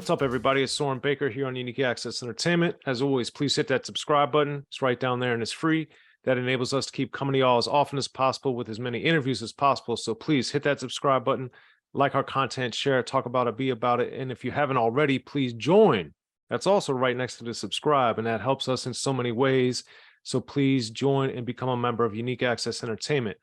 What's up, everybody? It's Soren Baker here on Unique Access Entertainment. As always, please hit that subscribe button. It's right down there and it's free. That enables us to keep coming to y'all as often as possible with as many interviews as possible. So please hit that subscribe button, like our content, share it, talk about it, be about it. And if you haven't already, please join. That's also right next to the subscribe, and that helps us in so many ways. So please join and become a member of Unique Access Entertainment.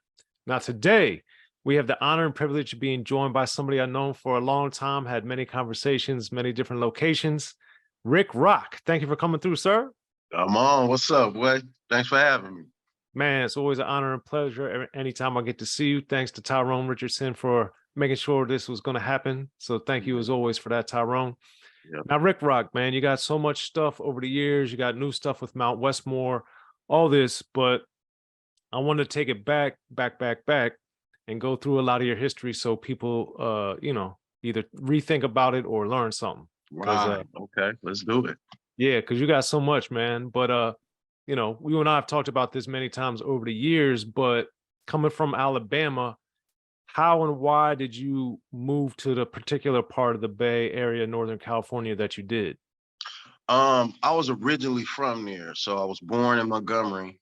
Now, today, we have the honor and privilege of being joined by somebody I've known for a long time, had many conversations, many different locations. Rick Rock, thank you for coming through, sir. I'm on. What's up, boy? Thanks for having me. Man, it's always an honor and pleasure anytime I get to see you. Thanks to Tyrone Richardson for making sure this was going to happen. So thank you as always for that, Tyrone. Yep. Now, Rick Rock, man, you got so much stuff over the years. You got new stuff with Mount Westmore, all this, but I want to take it back, and go through a lot of your history so people, either rethink about it or learn something. Right. Okay, let's do it. Yeah, because you got so much, man. But, you and I have talked about this many times over the years, but coming from Alabama, how and why did you move to the particular part of the Bay Area, Northern California that you did? I was originally from there. So I was born in Montgomery.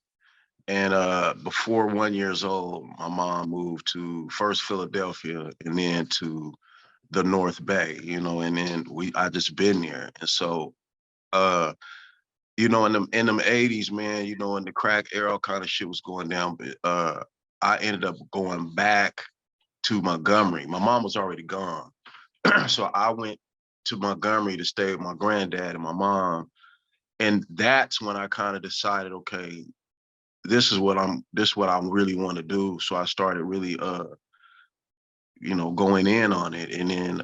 And before 1 year old, my mom moved to first Philadelphia and then to the North Bay, and then I just been there. And so in them 80s, man, in the crack era kind of shit was going down. But I ended up going back to Montgomery. My mom was already gone. So I went to Montgomery to stay with my granddad and my mom. And that's when I kind of decided, okay, this is what I really want to do. So I started really going in on it, and then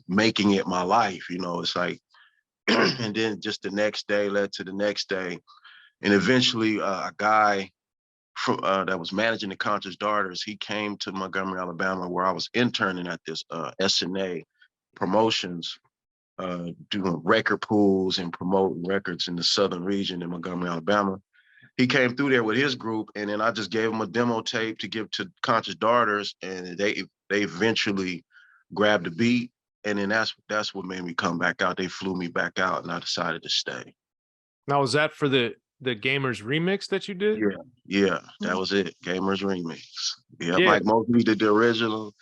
making it my life. It's like and then just the next day led to the next day. And eventually a guy from that was managing the Conscious Daughters, he came to Montgomery, Alabama, where I was interning at this SNA Promotions, doing record pools and promoting records in the southern region in Montgomery, Alabama. He came through there with his group, and then I just gave him a demo tape to give to Conscious Daughters, and they eventually grabbed the beat, and then that's what made me come back out. They flew me back out, and I decided to stay. Now, was that for the Gamers remix that you did? Yeah, that was it. Gamers remix. Yeah, Mike Mosley did the original,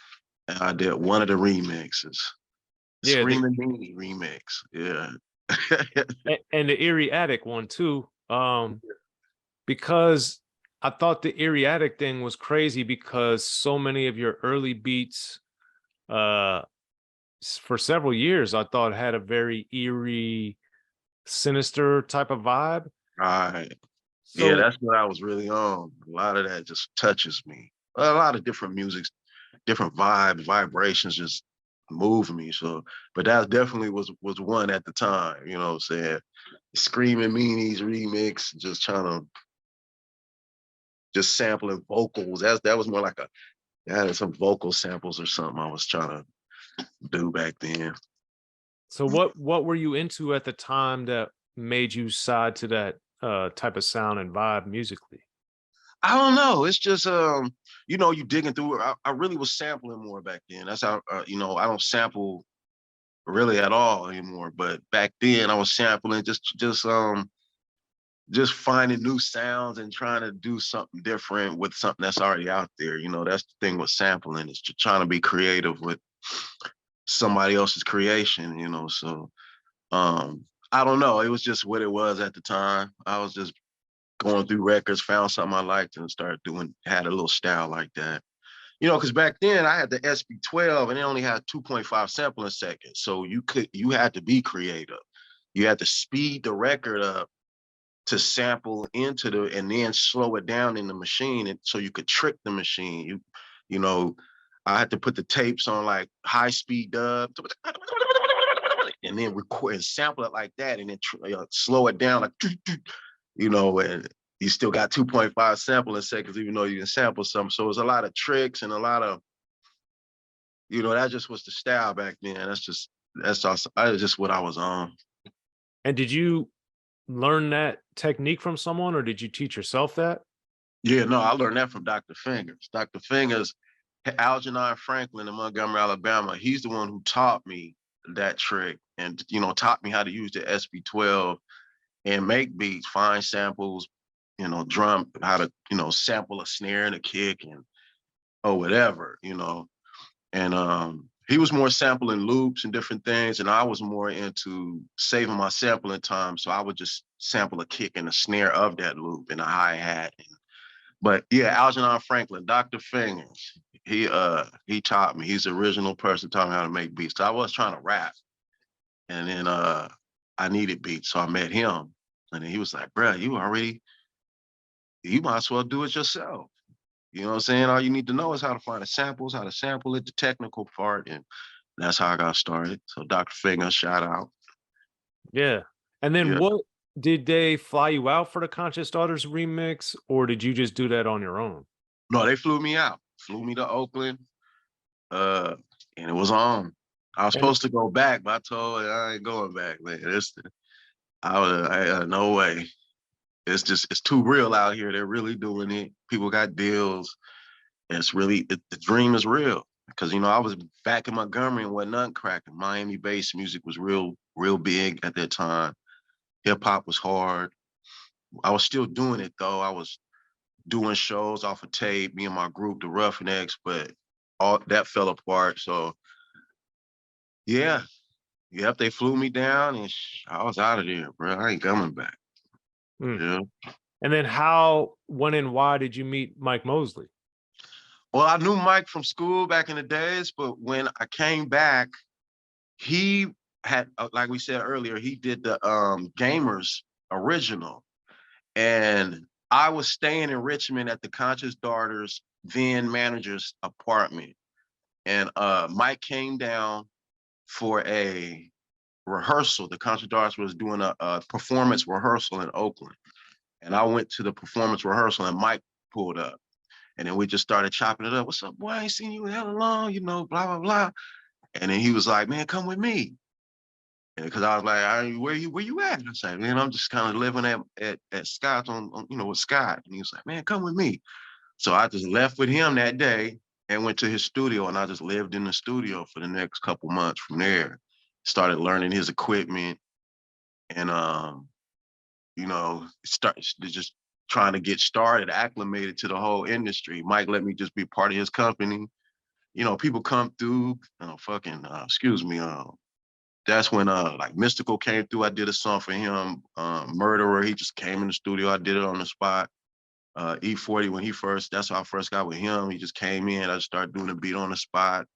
and I did one of the remixes. Yeah, Screaming Meanie remix. Yeah. and the Erie Attic one too. Because I thought the Erie Attic thing was crazy because so many of your early beats for several years, I thought had a very eerie, sinister type of vibe. Right. So, yeah, that's what I was really on. A lot of that just touches me. A lot of different music, different vibes, vibrations just move me. So, but that definitely was one at the time, what I'm saying? Screaming Meanies remix, just trying to just sampling vocals. That was more like I had some vocal samples or something I was trying to do back then. So what were you into at the time that made you side to that type of sound and vibe musically? I don't know. It's just you digging through it. I really was sampling more back then. That's how I don't sample really at all anymore. But back then I was sampling just finding new sounds and trying to do something different with something that's already out there. That's the thing with sampling, is trying to be creative with somebody else's creation, so I don't know. It was just what it was at the time. I was just going through records, found something I liked, and had a little style like that. Because back then I had the SB12 and it only had 2.5 sampling seconds. So you had to be creative. You had to speed the record up to sample into and then slow it down in the machine, and so you could trick the machine. I had to put the tapes on like high speed dub and then record and sample it like that, and then slow it down like and you still got 2.5 sampling seconds, even though you can sample some. So it was a lot of tricks and a lot of, that just was the style back then. That's just what I was on. And did you learn that technique from someone, or did you teach yourself that? Yeah, no, I learned that from Dr. Fingers. Dr. Fingers, Algernon Franklin in Montgomery, Alabama, he's the one who taught me that trick and, you know, taught me how to use the SB12 and make beats, find samples, you know, drum, how to, you know, sample a snare and a kick and, or whatever, you know. And he was more sampling loops and different things, and I was more into saving my sampling time. So I would just sample a kick and a snare of that loop and a hi-hat. But yeah, Algernon Franklin, Dr. Fingers, he taught me. He's the original person taught me how to make beats. So I was trying to rap, and then I needed beats, so I met him, and then he was like, "Bro, you might as well do it yourself." You know what I'm saying? All you need to know is how to find the samples, how to sample it, the technical part, and that's how I got started. So Dr. Finger, shout out. Yeah. And then Yeah. what did they fly you out for the Conscious Daughters remix, or did you just do that on your own? No, they flew me out, flew me to Oakland, and it was on. I was And supposed to go back, but I told her I ain't going back, man. No way. It's too real out here. They're really doing it. People got deals. The dream is real. Because, you know, I was back in Montgomery and whatnot cracking. Miami-based music was real big at that time. Hip hop was hard. I was still doing it though. I was doing shows off of tape, me and my group, the Roughnecks, but all that fell apart. So yeah, yep, they flew me down and I was out of there, bro. I ain't coming back. Mm. Yeah. And then how, when and why did you meet Mike Mosley? Well, I knew Mike from school back in the days, but when I came back, he had, like we said earlier, he did the Gamers original. And I was staying in Richmond at the Conscious Daughters then manager's apartment. And Mike came down for a rehearsal. The Conscious Daughters was doing a performance rehearsal in Oakland. And I went to the performance rehearsal and Mike pulled up. And then we just started chopping it up. "What's up, boy? I ain't seen you in hell long, you know, blah, blah, blah." And then he was like, "Man, come with me." And because I was like, where you at?" And I said, "Man, I'm just kind of living at Scott's on, you know, with Scott." And he was like, "Man, come with me." So I just left with him that day and went to his studio, and I just lived in the studio for the next couple months from there. Started learning his equipment and you know, just trying to get started, acclimated to the whole industry. Mike let me just be part of his company. You know, people come through, excuse me, that's when like Mystikal came through. I did a song for him, Murderer. He just came in the studio. I did it on the spot. E40 when that's how I first got with him. He just came in. I just started doing the beat on the spot.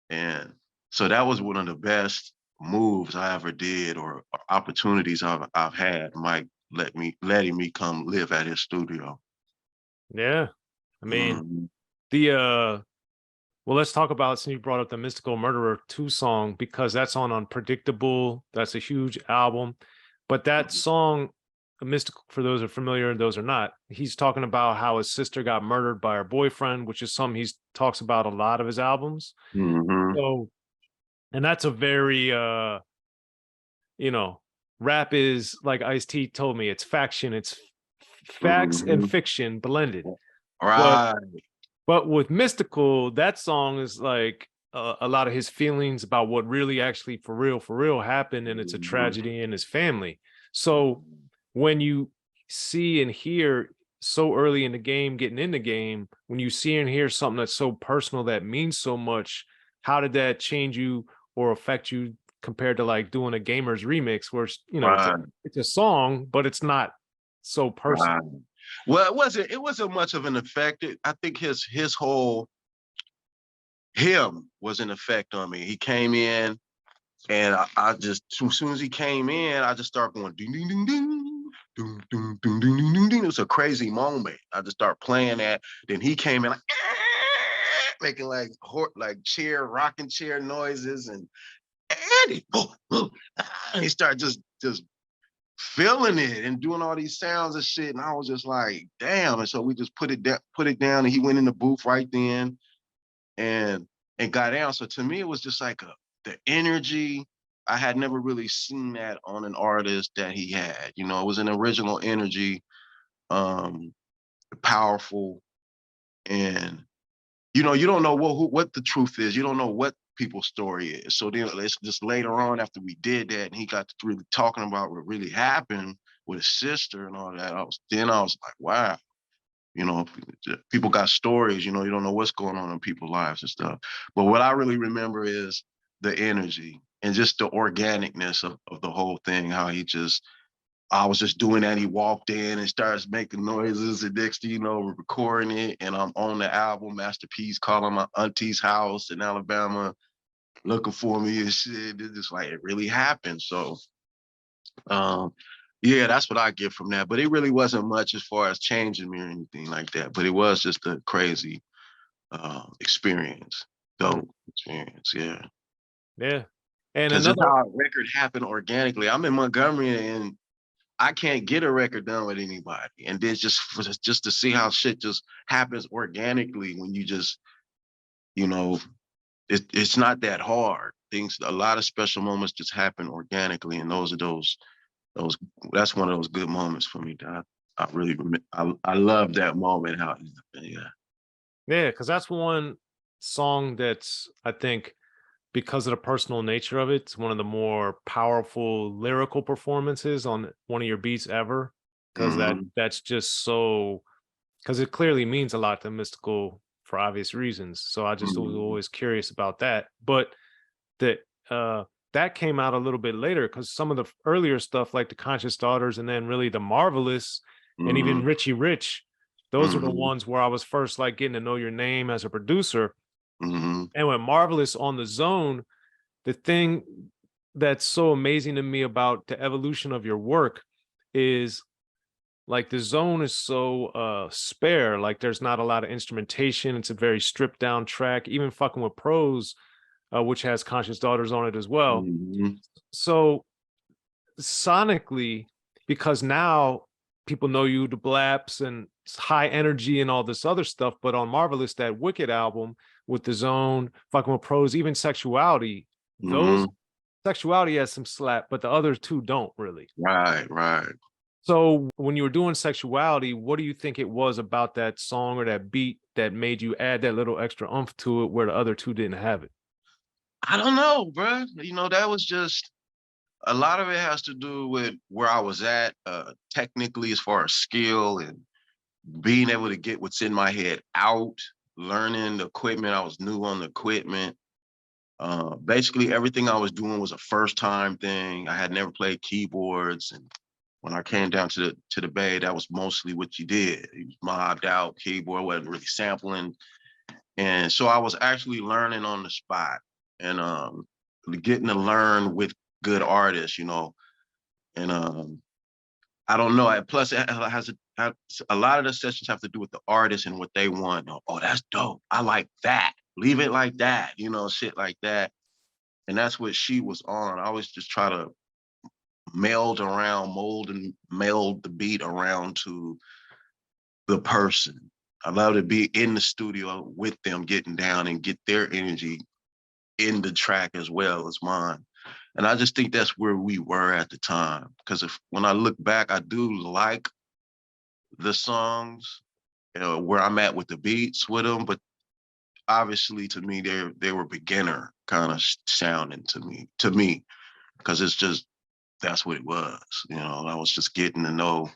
And so that was one of the best moves I ever did or opportunities I've had. Mike letting me come live at his studio. Yeah. I mean, the well, let's talk about, since you brought up the Mystikal Murderer 2 song, because that's on Unpredictable. That's a huge album. But that song, Mystikal, for those who are familiar and those are not, he's talking about how his sister got murdered by her boyfriend, which is something he talks about a lot of his albums. So, and that's a very you know, rap is, like Ice-T told me, it's faction, it's facts and fiction blended. Right. But with Mystikal, that song is like a lot of his feelings about what really actually for real happened, and it's a tragedy in his family. So when you see and hear so early in the game, getting in the game, when you see and hear something that's so personal that means so much, how did that change you or affect you compared to like doing a Gamers remix where, you know, it's a song, but it's not so personal? Right. Well, it wasn't much of an effect. I think his whole him was an effect on me. He came in and I just, as soon as he came in, I just started going ding ding ding ding ding ding ding ding ding ding ding. It was a crazy moment. I just started playing that. Then he came in like making like rocking chair noises and Andy, and he started just feeling it and doing all these sounds and shit. And I was just like, damn. And so we just put it down and he went in the booth right then and got down. So to me, it was just like the energy. I had never really seen that on an artist that he had. You know, it was an original energy, powerful. And, you know, you don't know what the truth is. You don't know what people's story is. So then it's just later on after we did that and he got to really talking about what really happened with his sister and all that, I was like, wow, you know, people got stories, you know, you don't know what's going on in people's lives and stuff. But what I really remember is the energy and just the organicness of the whole thing, how I was just doing that. He walked in and starts making noises, and next thing you know, we're recording it, and I'm on the album, Masterpiece, calling my auntie's house in Alabama, looking for me and shit. It's just like, it really happened. So, yeah, that's what I get from that. But it really wasn't much as far as changing me or anything like that. But it was just a crazy experience, dope experience, yeah. Yeah. And Because it's another, how a record happened organically. I'm in Montgomery and I can't get a record done with anybody. And then just to see how shit just happens organically when you just, you know, it's not that hard. A lot of special moments just happen organically. And those, that's one of those good moments for me. I really, I love that moment, how it happened, yeah. yeah, because that's one song that's, I think, because of the personal nature of it, it's one of the more powerful lyrical performances on one of your beats ever. Because Mhm. that's just so, because it clearly means a lot to Mystical for obvious reasons. So I just was Mhm. always curious about that. But that that came out a little bit later, because some of the earlier stuff, like the Conscious Daughters, and then really the Marvelous, and even Mhm. Richie Rich, those are the Mhm. ones where I was first like getting to know your name as a producer. Mhm. And when Marvelous on the Zone, the thing that's so amazing to me about the evolution of your work is, like, the Zone is so spare, like there's not a lot of instrumentation, it's a very stripped down track, even fucking with Prose, which has Conscious Daughters on it as well. Mhm. So sonically, because now people know you, the Blaps and high energy and all this other stuff, but on Marvelous, that Wicked album with the Zone, fucking with Prose, even Sexuality, those, Mhm. Sexuality has some slap, but the other two don't really. Right, right. So when you were doing Sexuality, what do you think it was about that song or that beat that made you add that little extra oomph to it where the other two didn't have it? I don't know, bro. You know, that was just a lot of it has to do with where I was at, technically, as far as skill and being able to get what's in my head out, learning the equipment. I was new on the equipment. Basically, everything I was doing was a first time thing. I had never played keyboards, and when I came down to the Bay, that was mostly what you did. You was mobbed out, keyboard wasn't really sampling, and so I was actually learning on the spot and getting to learn with good artists, you know, and I don't know. Plus, it a lot of the sessions have to do with the artist and what they want. Oh, that's dope. I like that. Leave it like that. You know, shit like that. And that's what she was on. I always just try to mold and meld the beat around to the person. I love to be in the studio with them, getting down and get their energy in the track as well as mine. And I just think that's where we were at the time. Because when I look back, I do like the songs, where I'm at with the beats with them, but obviously to me they were beginner kind of sounding to me, because it's just that's what it was. You know, I was just getting to know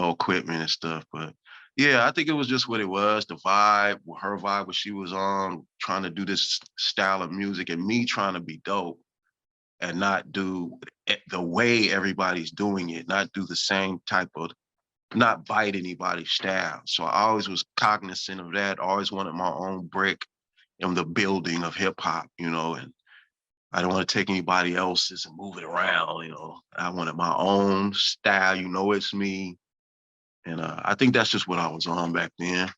equipment and stuff. But yeah, I think it was just what it was, the vibe, her vibe, what she was on, trying to do this style of music, and me trying to be dope and not do it the way everybody's doing it, not do the same type of, not bite anybody's style. So I always was cognizant of that. Always wanted my own brick in the building of hip hop, you know, and I don't want to take anybody else's and move it around, you know. I wanted my own style, you know, it's me. And I think that's just what I was on back then.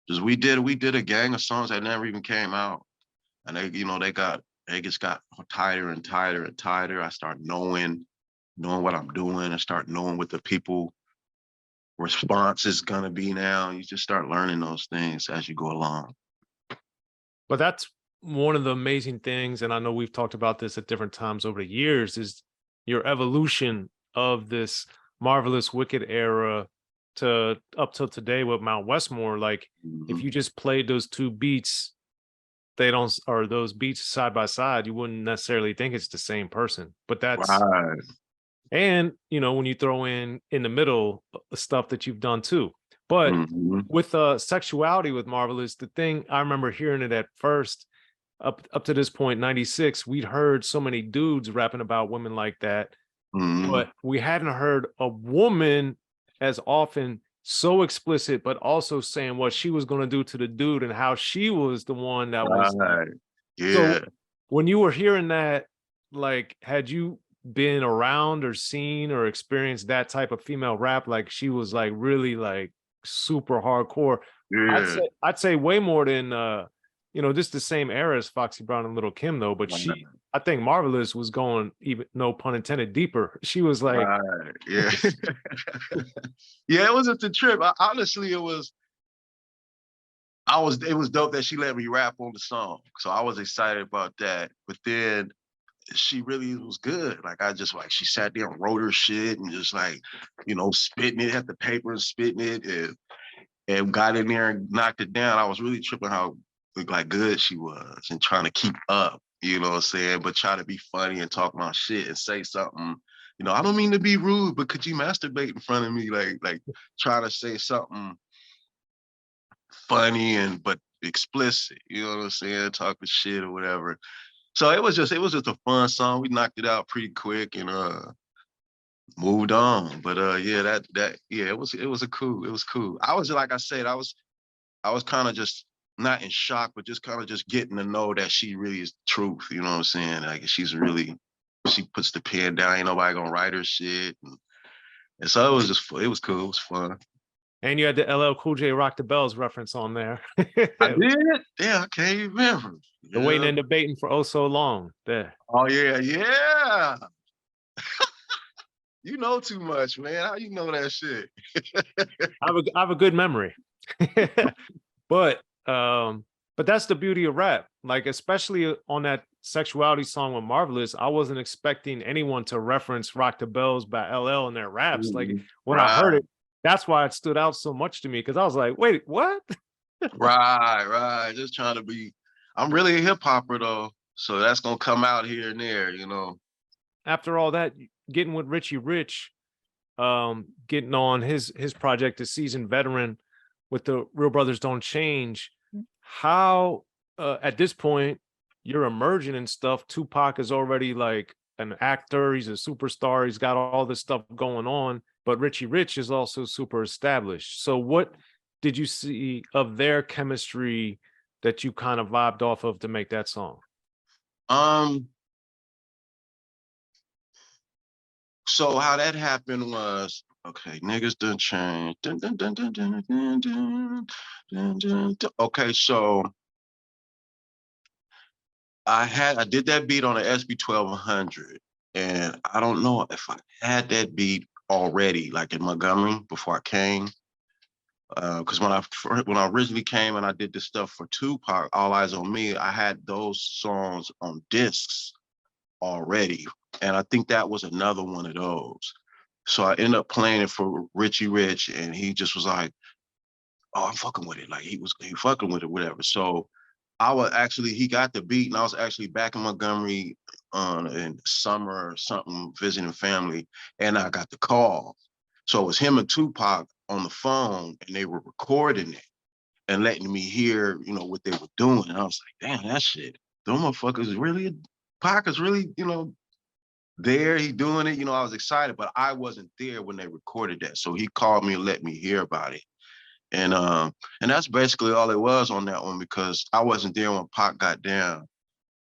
Because we did a gang of songs that never even came out. And they just got tighter and tighter and tighter. I start knowing what I'm doing. I start knowing what the people response is gonna be now. You just start learning those things as you go along. But that's one of the amazing things, and I know we've talked about this at different times over the years, is your evolution of this Marvelous Wicked era to up till today with Mount Westmore. Like, if Mhm. you just played those two beats, they don't, or those beats side by side, you wouldn't necessarily think it's the same person. But that's, Right. and when you throw in the middle stuff that you've done too. But Mhm. with sexuality with Marvelous, the thing I remember hearing it at first, up to this point, 96, we'd heard so many dudes rapping about women like that, Mhm. but we hadn't heard a woman as often so explicit, but also saying what she was going to do to the dude and how she was the one that was. Right. So Yeah. when you were hearing that, like, had you been around or seen or experienced that type of female rap? Like she was like really like super hardcore. Yeah. I'd say way more than just the same era as Foxy Brown and Little Kim though. But I think Marvelous was going, even no pun intended, deeper. She was like, Right. Yeah. Yeah, it was just a trip. Honestly, it was dope that she let me rap on the song. So I was excited about that. But then she really was good. Like she sat there and wrote her shit and just like, spitting it at the paper and spitting it and got in there and knocked it down. I was really tripping how like good she was and trying to keep up, you know what I'm saying? But try to be funny and talk my shit and say something. I don't mean to be rude, but could you masturbate in front of me? Like try to say something funny but explicit, you know what I'm saying? Talking shit or whatever. So it was just a fun song. We knocked it out pretty quick and moved on. But yeah, it was cool. I was, like I said, I was kind of just not in shock, but just kind of just getting to know that she really is the truth. You know what I'm saying? Like she puts the pen down, ain't nobody gonna write her shit. And so it was cool, it was fun. and you had the LL Cool J Rock the Bells reference on there. I did? Yeah, I can't remember. The waiting Yeah. and debating for oh so long. There. Oh yeah, yeah. You know too much, man. How you know that shit? I have a good memory. But that's the beauty of rap. Like, especially on that sexuality song with Marvelous, I wasn't expecting anyone to reference Rock the Bells by LL in their raps. Like when I heard Right, it, that's why it stood out so much to me, because I was like, wait, what? right. Just trying to be. I'm really a hip hopper though, so that's gonna come out here and there. After all that, getting with Richie Rich, getting on his project, a seasoned veteran with the Real Brothers Don't Change. How at this point you're emerging and stuff. Tupac is already like an actor, he's a superstar, he's got all this stuff going on, but Richie Rich is also super established. So what did you see of their chemistry that you kind of vibed off of to make that song? Um, so how that happened was, okay, niggas done changed. Dun, dun, dun, dun, dun, dun, dun, dun, dun, dun. Okay, so I did that beat on the SB 1200, and I don't know if I had that beat already, like in Montgomery before I came. Because when I originally came and I did this stuff for Tupac, All Eyes on Me, I had those songs on discs already, and I think that was another one of those. So I ended up playing it for Richie Rich, and he just was like, "Oh, I'm fucking with it." Like he fucking with it, whatever. So he got the beat, and I was actually back in Montgomery in summer or something, visiting family, and I got the call. So it was him and Tupac on the phone, and they were recording it and letting me hear, what they were doing. And I was like, damn, that shit, them motherfuckers really, Pac is really, there, he doing it. I was excited, but I wasn't there when they recorded that. So he called me and let me hear about it. And that's basically all it was on that one, because I wasn't there when Pac got down.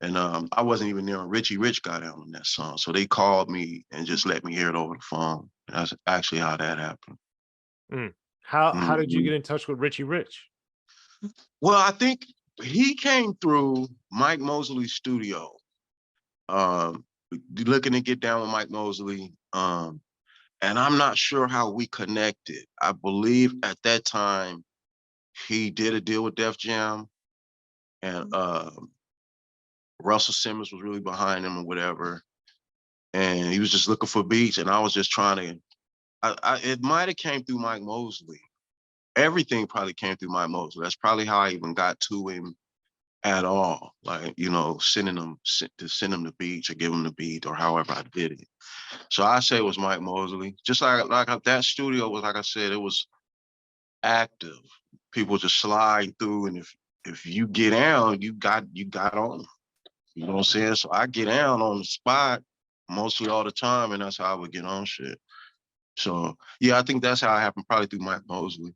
And I wasn't even there when Richie Rich got down on that song. So they called me and just let me hear it over the phone. And that's actually how that happened. Mm. How did you Mhm. get in touch with Richie Rich? Well, I think he came through Mike Mosley's studio, um, looking to get down with Mike Mosley. And I'm not sure how we connected. I believe at that time he did a deal with Def Jam, and Russell Simmons was really behind him or whatever. And he was just looking for beats, and I was just trying to. It might have came through Mike Mosley. Everything probably came through Mike Mosley. That's probably how I even got to him. at all. Like, you know, send them the beats or give them the beat or however I did it. So I say it was Mike Mosley. Just like that studio was, like I said, it was active. People just slide through, and if you get down, you got on. You know what I'm saying? So I get down on the spot mostly all the time, and that's how I would get on shit. So yeah, I think that's how it happened, probably through Mike Mosley.